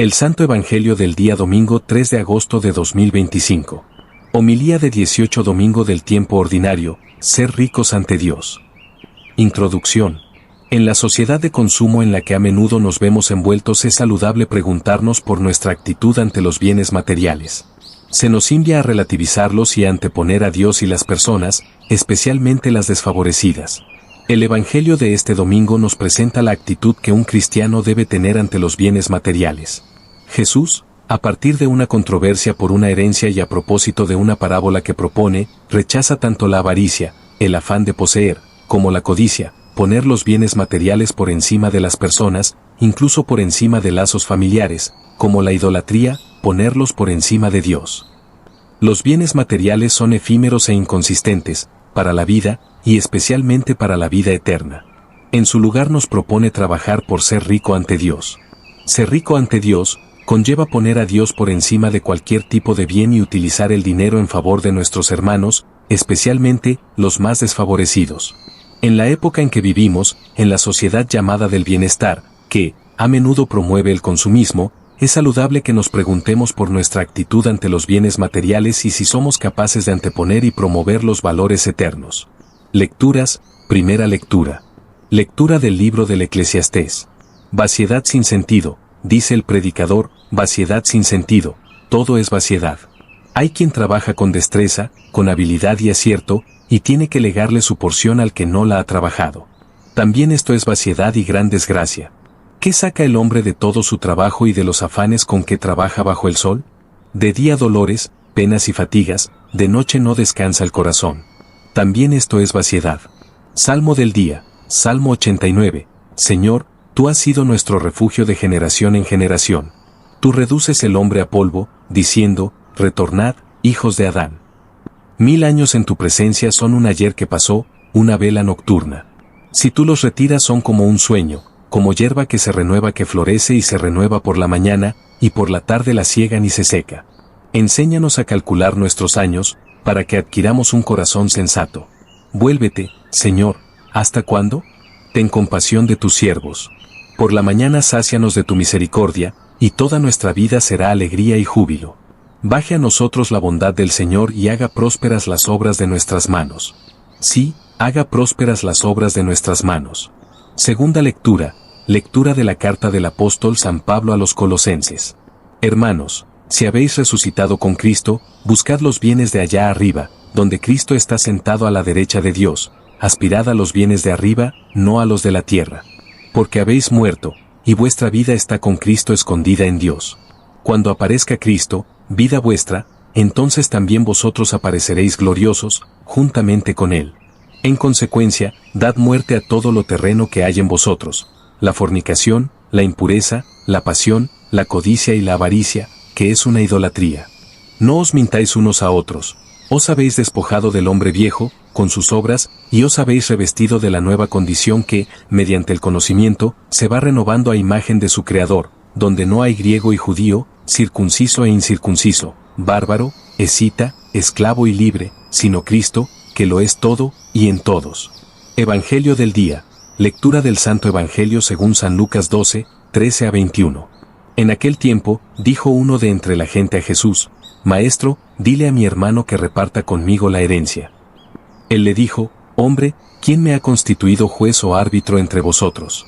El Santo Evangelio del día domingo 3 de agosto de 2025. Homilía de 18 domingo del tiempo ordinario, ser ricos ante Dios. Introducción. En la sociedad de consumo en la que a menudo nos vemos envueltos es saludable preguntarnos por nuestra actitud ante los bienes materiales. Se nos invita a relativizarlos y a anteponer a Dios y las personas, especialmente las desfavorecidas. El Evangelio de este domingo nos presenta la actitud que un cristiano debe tener ante los bienes materiales. Jesús, a partir de una controversia por una herencia y a propósito de una parábola que propone, rechaza tanto la avaricia, el afán de poseer, como la codicia, poner los bienes materiales por encima de las personas, incluso por encima de lazos familiares, como la idolatría, ponerlos por encima de Dios. Los bienes materiales son efímeros e inconsistentes, para la vida, y especialmente para la vida eterna. En su lugar nos propone trabajar por ser rico ante Dios. Ser rico ante Dios conlleva poner a Dios por encima de cualquier tipo de bien y utilizar el dinero en favor de nuestros hermanos, especialmente los más desfavorecidos. En la época en que vivimos, en la sociedad llamada del bienestar, que, a menudo promueve el consumismo, es saludable que nos preguntemos por nuestra actitud ante los bienes materiales y si somos capaces de anteponer y promover los valores eternos. Lecturas. Primera lectura. Lectura del libro del Eclesiastés. Vaciedad sin sentido, dice el predicador, vaciedad sin sentido, todo es vaciedad. Hay quien trabaja con destreza, con habilidad y acierto, y tiene que legarle su porción al que no la ha trabajado. También esto es vaciedad y gran desgracia. ¿Qué saca el hombre de todo su trabajo y de los afanes con que trabaja bajo el sol? De día dolores, penas y fatigas, de noche no descansa el corazón. También esto es vaciedad. Salmo del día, Salmo 89. Señor, tú has sido nuestro refugio de generación en generación. Tú reduces el hombre a polvo, diciendo, retornad, hijos de Adán. 1000 años en tu presencia son un ayer que pasó, una vela nocturna. Si tú los retiras son como un sueño, como hierba que se renueva que florece y se renueva por la mañana, y por la tarde la ciegan y se seca. Enséñanos a calcular nuestros años, para que adquiramos un corazón sensato. Vuélvete, Señor, ¿hasta cuándo? Ten compasión de tus siervos. Por la mañana sácianos de tu misericordia, y toda nuestra vida será alegría y júbilo. Baje a nosotros la bondad del Señor y haga prósperas las obras de nuestras manos. Sí, haga prósperas las obras de nuestras manos. Segunda lectura, lectura de la carta del apóstol San Pablo a los Colosenses. Hermanos, si habéis resucitado con Cristo, buscad los bienes de allá arriba, donde Cristo está sentado a la derecha de Dios, aspirad a los bienes de arriba, no a los de la tierra. Porque habéis muerto, y vuestra vida está con Cristo escondida en Dios. Cuando aparezca Cristo, vida vuestra, entonces también vosotros apareceréis gloriosos, juntamente con Él. En consecuencia, dad muerte a todo lo terreno que hay en vosotros, la fornicación, la impureza, la pasión, la codicia y la avaricia, que es una idolatría. No os mintáis unos a otros. Os habéis despojado del hombre viejo, con sus obras, y os habéis revestido de la nueva condición que, mediante el conocimiento, se va renovando a imagen de su Creador, donde no hay griego y judío, circunciso e incircunciso, bárbaro, escita, esclavo y libre, sino Cristo, que lo es todo, y en todos. Evangelio del día. Lectura del Santo Evangelio según San Lucas 12, 13 a 21. En aquel tiempo, dijo uno de entre la gente a Jesús, Maestro, dile a mi hermano que reparta conmigo la herencia. Él le dijo, Hombre, ¿quién me ha constituido juez o árbitro entre vosotros?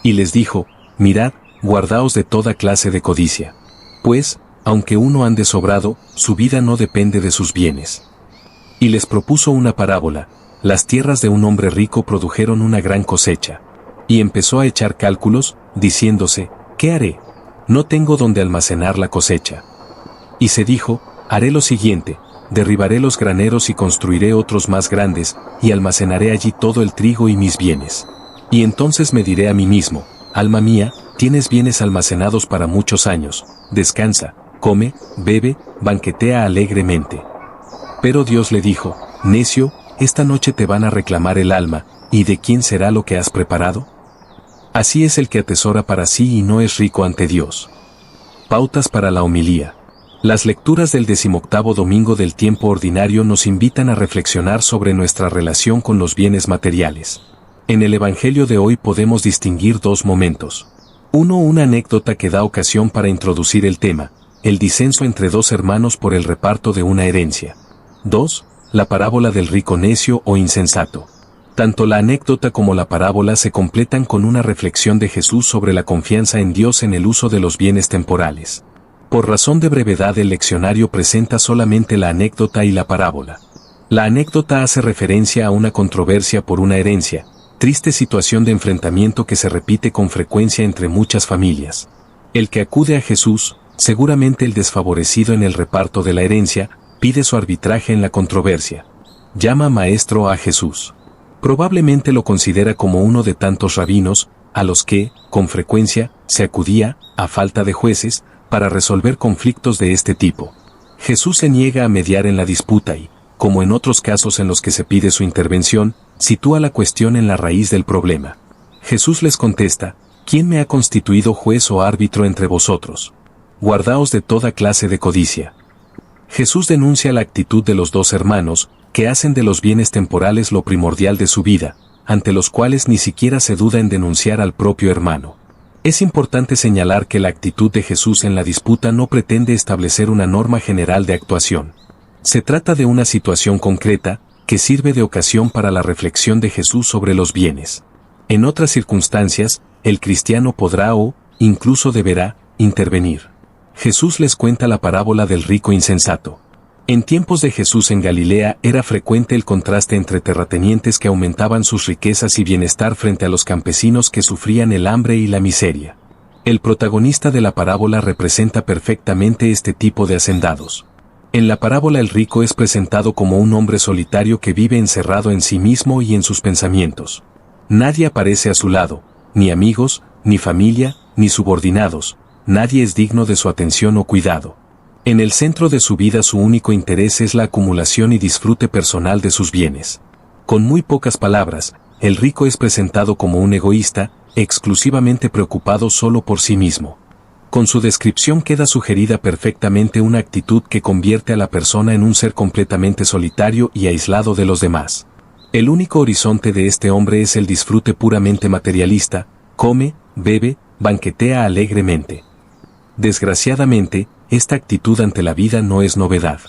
Y les dijo, Mirad, guardaos de toda clase de codicia. Pues, aunque uno ande sobrado, su vida no depende de sus bienes. Y les propuso una parábola. Las tierras de un hombre rico produjeron una gran cosecha. Y empezó a echar cálculos, diciéndose, ¿qué haré? No tengo donde almacenar la cosecha. Y se dijo, haré lo siguiente, derribaré los graneros y construiré otros más grandes, y almacenaré allí todo el trigo y mis bienes. Y entonces me diré a mí mismo, alma mía, tienes bienes almacenados para muchos años, descansa, come, bebe, banquetea alegremente. Pero Dios le dijo, necio, esta noche te van a reclamar el alma, ¿y de quién será lo que has preparado? Así es el que atesora para sí y no es rico ante Dios. Pautas para la homilía. Las lecturas del 18º domingo del tiempo ordinario nos invitan a reflexionar sobre nuestra relación con los bienes materiales. En el Evangelio de hoy podemos distinguir dos momentos. 1. Una anécdota que da ocasión para introducir el tema, el disenso entre dos hermanos por el reparto de una herencia. 2. La parábola del rico necio o insensato. Tanto la anécdota como la parábola se completan con una reflexión de Jesús sobre la confianza en Dios en el uso de los bienes temporales. Por razón de brevedad el leccionario presenta solamente la anécdota y la parábola. La anécdota hace referencia a una controversia por una herencia, triste situación de enfrentamiento que se repite con frecuencia entre muchas familias. El que acude a Jesús, seguramente el desfavorecido en el reparto de la herencia, pide su arbitraje en la controversia. Llama maestro a Jesús. Probablemente lo considera como uno de tantos rabinos, a los que, con frecuencia, se acudía, a falta de jueces, para resolver conflictos de este tipo. Jesús se niega a mediar en la disputa y, como en otros casos en los que se pide su intervención, sitúa la cuestión en la raíz del problema. Jesús les contesta, ¿quién me ha constituido juez o árbitro entre vosotros? Guardaos de toda clase de codicia. Jesús denuncia la actitud de los dos hermanos, que hacen de los bienes temporales lo primordial de su vida, ante los cuales ni siquiera se duda en denunciar al propio hermano. Es importante señalar que la actitud de Jesús en la disputa no pretende establecer una norma general de actuación. Se trata de una situación concreta, que sirve de ocasión para la reflexión de Jesús sobre los bienes. En otras circunstancias, el cristiano podrá o, incluso deberá, intervenir. Jesús les cuenta la parábola del rico insensato. En tiempos de Jesús en Galilea era frecuente el contraste entre terratenientes que aumentaban sus riquezas y bienestar frente a los campesinos que sufrían el hambre y la miseria. El protagonista de la parábola representa perfectamente este tipo de hacendados. En la parábola el rico es presentado como un hombre solitario que vive encerrado en sí mismo y en sus pensamientos. Nadie aparece a su lado, ni amigos, ni familia, ni subordinados, nadie es digno de su atención o cuidado. En el centro de su vida su único interés es la acumulación y disfrute personal de sus bienes. Con muy pocas palabras, el rico es presentado como un egoísta, exclusivamente preocupado solo por sí mismo. Con su descripción queda sugerida perfectamente una actitud que convierte a la persona en un ser completamente solitario y aislado de los demás. El único horizonte de este hombre es el disfrute puramente materialista, come, bebe, banquetea alegremente. Desgraciadamente, esta actitud ante la vida no es novedad.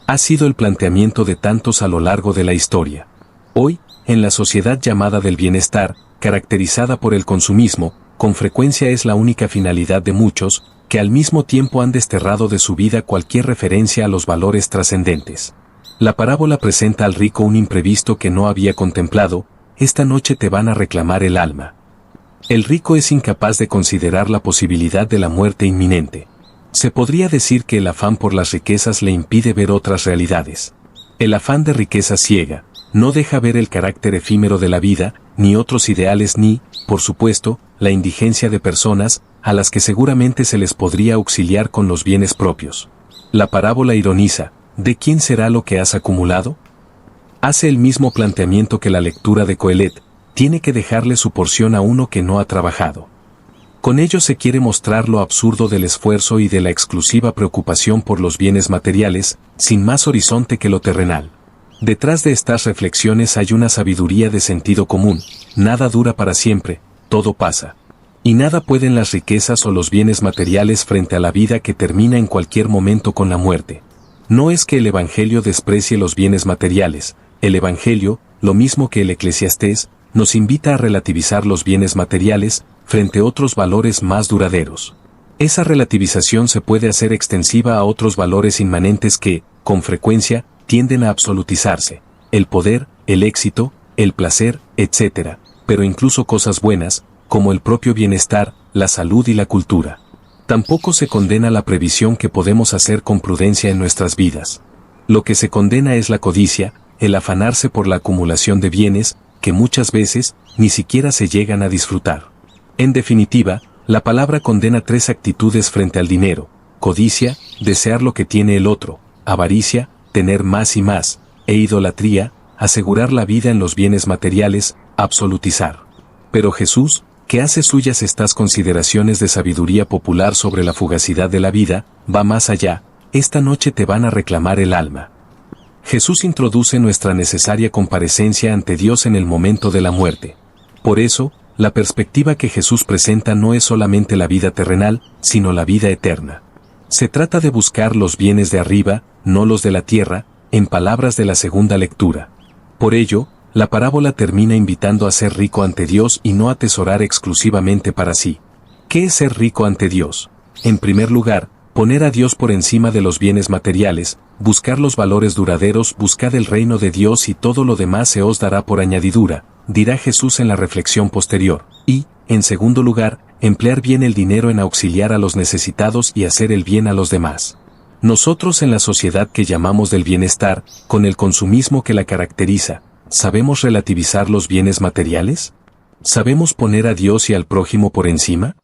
Ha sido el planteamiento de tantos a lo largo de la historia. Hoy, en la sociedad llamada del bienestar, caracterizada por el consumismo, con frecuencia es la única finalidad de muchos, que al mismo tiempo han desterrado de su vida cualquier referencia a los valores trascendentes. La parábola presenta al rico un imprevisto que no había contemplado: esta noche te van a reclamar el alma. El rico es incapaz de considerar la posibilidad de la muerte inminente. Se podría decir que el afán por las riquezas le impide ver otras realidades. El afán de riqueza ciega, no deja ver el carácter efímero de la vida, ni otros ideales ni, por supuesto, la indigencia de personas, a las que seguramente se les podría auxiliar con los bienes propios. La parábola ironiza: ¿de quién será lo que has acumulado? Hace el mismo planteamiento que la lectura de Coelet: tiene que dejarle su porción a uno que no ha trabajado. Con ello se quiere mostrar lo absurdo del esfuerzo y de la exclusiva preocupación por los bienes materiales, sin más horizonte que lo terrenal. Detrás de estas reflexiones hay una sabiduría de sentido común: nada dura para siempre, todo pasa. Y nada pueden las riquezas o los bienes materiales frente a la vida que termina en cualquier momento con la muerte. No es que el Evangelio desprecie los bienes materiales, el Evangelio, lo mismo que el Eclesiastés, nos invita a relativizar los bienes materiales, frente a otros valores más duraderos. Esa relativización se puede hacer extensiva a otros valores inmanentes que, con frecuencia, tienden a absolutizarse: el poder, el éxito, el placer, etc., pero incluso cosas buenas, como el propio bienestar, la salud y la cultura. Tampoco se condena la previsión que podemos hacer con prudencia en nuestras vidas. Lo que se condena es la codicia, el afanarse por la acumulación de bienes, que muchas veces, ni siquiera se llegan a disfrutar. En definitiva, la palabra condena tres actitudes frente al dinero: codicia, desear lo que tiene el otro; avaricia, tener más y más; e idolatría, asegurar la vida en los bienes materiales, absolutizar. Pero Jesús, que hace suyas estas consideraciones de sabiduría popular sobre la fugacidad de la vida, va más allá: esta noche te van a reclamar el alma. Jesús introduce nuestra necesaria comparecencia ante Dios en el momento de la muerte. Por eso, la perspectiva que Jesús presenta no es solamente la vida terrenal, sino la vida eterna. Se trata de buscar los bienes de arriba, no los de la tierra, en palabras de la segunda lectura. Por ello, la parábola termina invitando a ser rico ante Dios y no atesorar exclusivamente para sí. ¿Qué es ser rico ante Dios? En primer lugar, poner a Dios por encima de los bienes materiales, buscar los valores duraderos, buscad el reino de Dios y todo lo demás se os dará por añadidura, dirá Jesús en la reflexión posterior. Y, en segundo lugar, emplear bien el dinero en auxiliar a los necesitados y hacer el bien a los demás. Nosotros en la sociedad que llamamos del bienestar, con el consumismo que la caracteriza, ¿sabemos relativizar los bienes materiales? ¿Sabemos poner a Dios y al prójimo por encima?